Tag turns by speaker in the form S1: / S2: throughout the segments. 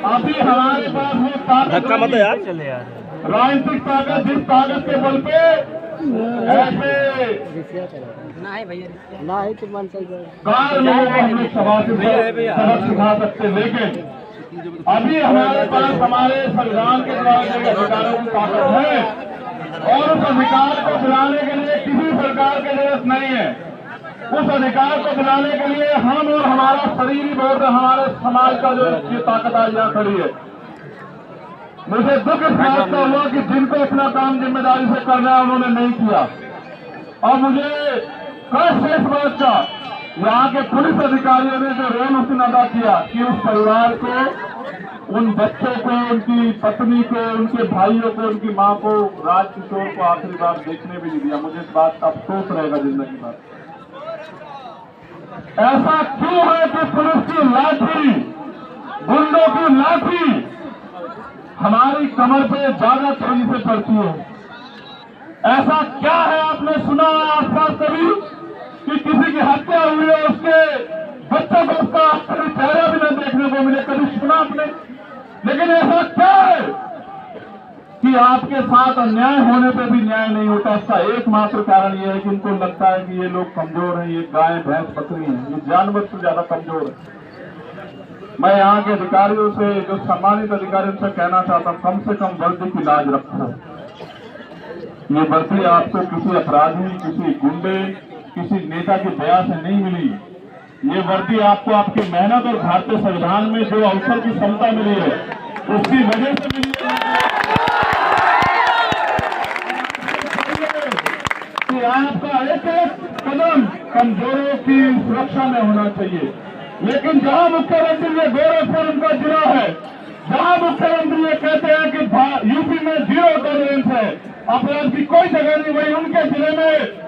S1: अभी हमारे पास वो ताकत,
S2: धक्का मत यार,
S1: राजनीतिक ताकत, जिस ताकत के बल पे ऐसे कार लोगों को हम लोग सभा से सबक सिखा सकते, लेकिन अभी हमारे पास हमारे संविधान के द्वारा के अधिकारों की ताकत है और उस अधिकार को दिलाने के लिए किसी सरकार की जरूरत नहीं है। उस अधिकार को दिलाने के लिए हम और हमारा शरीर ही बहुत है, हमारे समाज का जो ये ताकत आज यहाँ खड़ी है। मुझे दुख इस बात का हुआ कि जिनको इतना काम जिम्मेदारी से करना है उन्होंने नहीं किया, और मुझे कष्ट इस बात का यहाँ के पुलिस अधिकारियों ने जो रोल उसने अदा किया कि उस परिवार को, उन बच्चों को, उनकी पत्नी को, उनके भाइयों को, उनकी माँ को, राजकिशोर को आखिरी बार देखने भी नहीं दिया। मुझे इस बात का अफसोस रहेगा जिंदगी भर। ऐसा क्यों है कि पुलिस की लाठी, गुंडों की लाठी हमारी कमर पे ज्यादा तेजी से पड़ती है? ऐसा क्या है? आपने सुना आसपास कभी कि किसी की हत्या हुई है, उसके बच्चों को उसका कभी चेहरा भी न देखने को मिले? कभी सुना आपने? लेकिन ऐसा क्या है कि आपके साथ अन्याय होने पे भी न्याय नहीं होता? इसका एकमात्र कारण यह है कि उनको लगता है कि ये लोग कमजोर हैं, ये गाय भैंस बकरी हैं, ये जानवर से ज्यादा कमजोर है। मैं यहाँ के अधिकारियों से, जो सम्मानित अधिकारियों से कहना चाहता हूँ, कम से कम वर्दी की लाज रखो। ये वर्दी आपको किसी अपराधी, किसी गुंडे, किसी नेता की दया से नहीं मिली। ये वर्दी आपको आपकी मेहनत और भारतीय संविधान में जो अवसर की क्षमता मिली है उसकी वजह से मिली है कि आपका एक एक कदम कमजोरों की सुरक्षा में होना चाहिए। लेकिन जहां मुख्यमंत्री ये गोरखपुर उनका जिला है, जहां मुख्यमंत्री ये कहते हैं कि यूपी में 0 टॉलरेंस है, अपराध की कोई जगह नहीं, वही उनके जिले में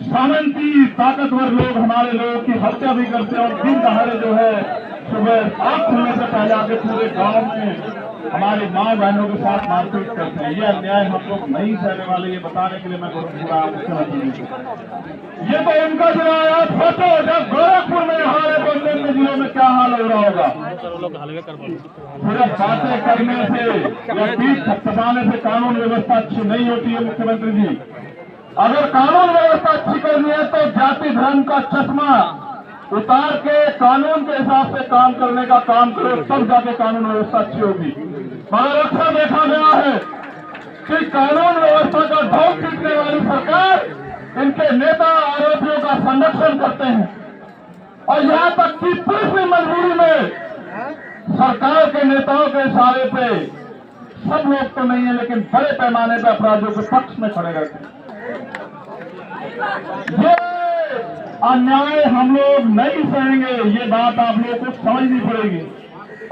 S1: सामंती ताकतवर लोग हमारे लोगों की हत्या भी करते हैं और दिन दहाड़े जो है सुबह आग खुलने से पहले आके पूरे गांव में हमारी माँ बहनों के साथ मारपीट करते हैं। ये अन्याय हम लोग नहीं सहने वाले, ये बताने के लिए मैं गोरखपुर आया मुख्यमंत्री। ये तो उनका जिला है, सोचो जब गोरखपुर में हमारे बोलने के जिलों में क्या हाल हो रहा होगा। सिर्फ बातें करने से या पीठ थपथपाने से कानून व्यवस्था अच्छी नहीं होती है मुख्यमंत्री जी। अगर कानून व्यवस्था अच्छी करनी है तो जाति धर्म का चश्मा उतार के कानून के हिसाब से काम करने का काम करो, तब जाके कानून व्यवस्था अच्छी होगी। मगर अक्सर देखा गया है कि कानून व्यवस्था का ढोल पीटने वाली सरकार इनके नेता आरोपियों का संरक्षण करते हैं, और यहाँ तक कि पुलिस भी मजबूरी में सरकार के नेताओं के इशारे पे, सब लोग तो नहीं है लेकिन बड़े पैमाने पर अपराधियों के पक्ष में खड़े रहते हैं। ये अन्याय हम लोग नहीं सहेंगे, ये बात आप लोगों को समझनी पड़ेगी।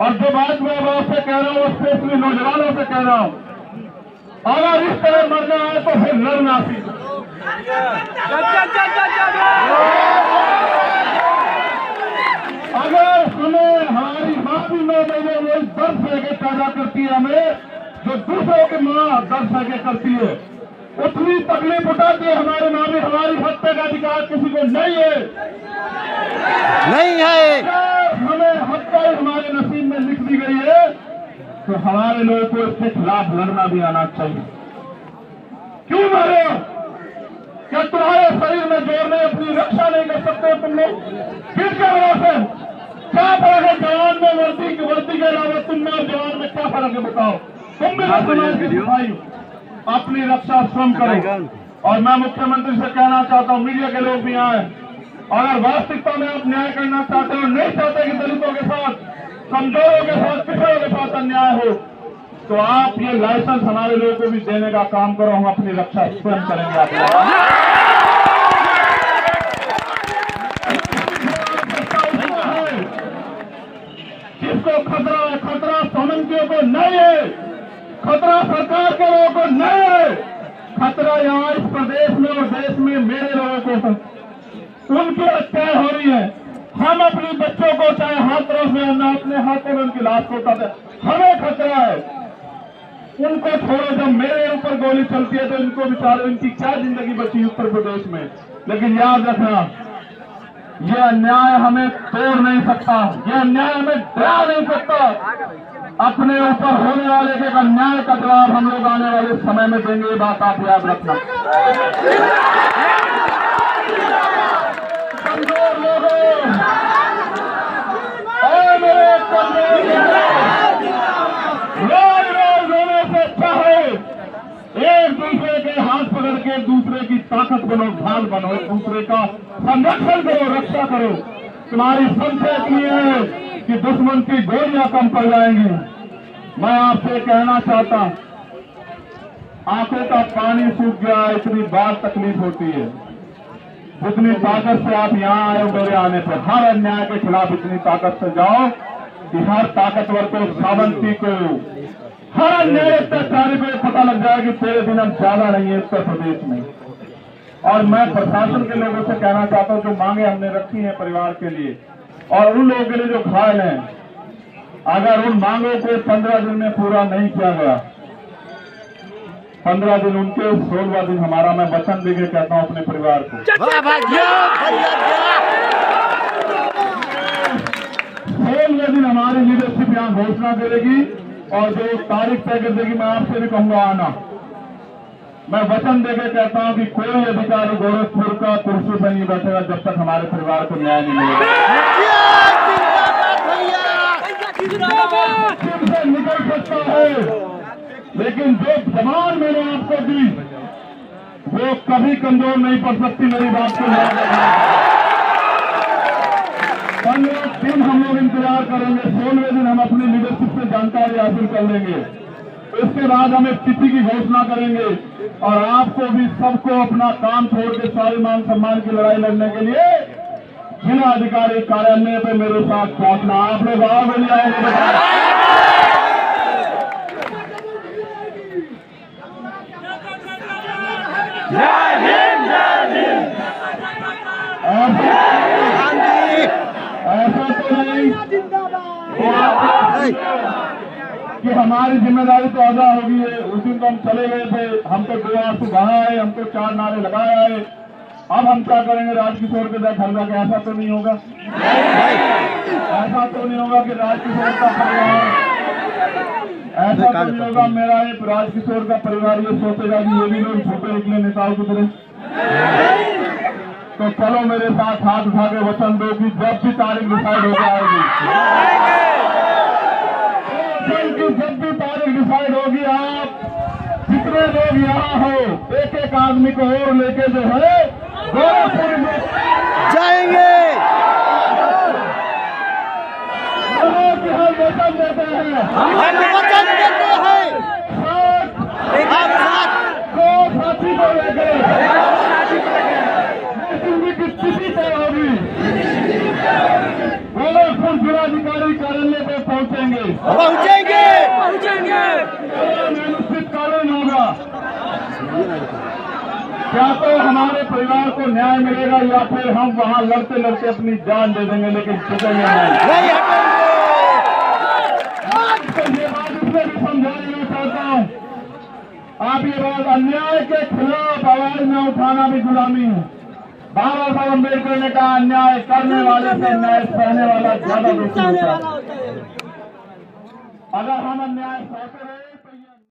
S1: और जो बात मैं आपसे कह रहा हूँ, स्पेशली नौजवानों से कह रहा हूँ, अगर इस तरह मरना है तो फिर लड़ना सीखो। अगर हमें हमारी माँ भी 9 महीने में दर्द सह पैदा करती है, हमें जो दूसरों की माँ दर्द सह करती है, उतनी तकलीफ उठाती है हमारे माँ भी। हमारी हत्या का अधिकार किसी को नहीं है,
S2: नहीं है।
S1: हमें हत्या हमारे नसीब में लिख दी गई है तो हमारे लोगों को इसके खिलाफ लड़ना भी आना चाहिए। क्यों मारे? क्या तुम्हारे शरीर में जोर में अपनी रक्षा नहीं कर सकते तुम लोग? किसके भरोसे? क्या फर्क है जवान में वर्दी के अलावा तुम में और जवान में क्या फर्क है बताओ? तुम भी समाज के सिपाही हो, अपनी रक्षा स्वयं करो। और मैं मुख्यमंत्री से कहना चाहता हूँ, मीडिया के लोग भी आए, अगर वास्तविकता में आप न्याय करना चाहते हो, नहीं चाहते कि दलितों के साथ, कमजोरों के साथ, पिछड़ों के साथ अन्याय हो, तो आप ये लाइसेंस हमारे लोगों को भी देने का काम करो। हम अपनी रक्षा स्वयं करेंगे। आप जिसको खतरा है, खतरा सामंतियों को नहीं है, खतरा सरकार के लोगों को नहीं है, खतरा यहाँ इस प्रदेश में और देश में मेरे लोगों को, उनकी हत्याएं हो रही है। हम अपने बच्चों को चाहे हाथों से, हम अपने हाथों में उनकी लाश को उठाते, हमें खतरा है। उनको छोड़ो, जब मेरे ऊपर गोली चलती है तो इनको बेचारे, इनकी क्या जिंदगी बची उत्तर प्रदेश में। लेकिन याद रखना, ये अन्याय हमें तोड़ नहीं सकता, ये अन्याय हमें डरा नहीं सकता। अपने ऊपर होने वाले एक अन्याय का जवाब हम लोग आने वाले समय में देंगे, ये बात आप याद रखना। कमजोर लोगों और मेरे कमजोर रोज रोज रोने से अच्छा है एक दूसरे के हाथ पकड़ के दूसरे की ताकत बनो, ढाल बनो, एक दूसरे का संरक्षण करो, रक्षा करो। तुम्हारी संख्या इतनी है कि दुश्मन की गोलियां कम पड़ जाएंगी। मैं आपसे कहना चाहता हूं, आंखों का पानी सूख गया, इतनी बार तकलीफ होती है। जितनी ताकत से आप यहाँ आए हो मेरे आने पर, हर अन्याय के खिलाफ इतनी ताकत से जाओ कि हर ताकतवर को, सावंती को, हर अन्याय अत्याचारी को पता लग जाए कि तेरे दिन हम ज्यादा नहीं है उत्तर प्रदेश में। और मैं प्रशासन के लोगों से कहना चाहता हूं, जो मांगे हमने रखी हैं परिवार के लिए और उन लोगों के लिए जो घायल हैं, अगर उन मांगों को 15 दिन में पूरा नहीं किया गया, 15 दिन उनके, 16वां दिन हमारा, मैं वचन देके कहता हूं अपने परिवार को, 16वें दिन हमारी लीडरशिप यहाँ घोषणा करेगी और जो तारीख तय कर देगी, मैं आपसे भी कहूंगा आना। मैं वचन देके कहता हूं कि कोई अधिकारी गोरखपुर का कुर्सी पर नहीं बैठेगा जब तक हमारे परिवार को न्याय नहीं मिलेगा। से निकल सकता है, लेकिन जो जवान मैंने आपको दी वो कभी कमजोर नहीं पड़ सकती। मेरी बात को याद रखना। 15 दिन हम लोग इंतजार करेंगे, 16वें दिन हम अपनी लीडरशिप से जानकारी हासिल कर लेंगे। इसके बाद हम एक तिथि की घोषणा करेंगे और आपको भी, सबको अपना काम छोड़ के सारे मान सम्मान की लड़ाई लड़ने के लिए जिला अधिकारी कार्यालय पे मेरे साथ पहुंचना। आप लोग आओगे नहीं आओगे? ऐसा तो नहीं कि हमारी जिम्मेदारी तो अदा होगी है। उस दिन तो हम चले गए थे, हम तो 2 आंसू बहाया है, हमको 4 नारे लगाया है। अब हम क्या करेंगे? राजकिशोर के घर जाके, ऐसा तो नहीं होगा, ऐसा तो नहीं होगा कि राजकिशोर का परिवार, ऐसा तो नहीं होगा मेरा एक राजकिशोर का परिवार ये सोचेगा कि ये भी लोग छोटे निकले नेताओं की तरह। तो चलो मेरे साथ हाथ उठा के वचन दो कि जब भी तारीख डिसाइड हो जाएगी, जब भी तारीख डिसाइड होगी, आप जितने लोग यहाँ हो, एक एक आदमी को और लेके जो है गोरखपुर में
S2: जाएंगे।
S1: हम वचन देते हैं,
S2: हम वचन देते हैं,
S1: दो साथी को लेकर की स्थिति तय होगी। गोरखपुर जिलाधिकारी कार्यालय पे पहुंचेंगे, निश्चितकालीन होगा। क्या तो हमारे परिवार को न्याय मिलेगा या फिर हम वहां लड़ते लड़ते अपनी जान दे देंगे, लेकिन छूटेंगे नहीं। तो ये बात इसलिए भी समझाना चाहता हूं, आप ये बात, अन्याय के खिलाफ आवाज न उठाना भी गुलामी है। बाबा साहब अम्बेडकर ने कहा, अन्याय करने वाले से अन्याय सहने वाला ज्यादा दोषी होता है। अगर हम अन्याय सहते रहे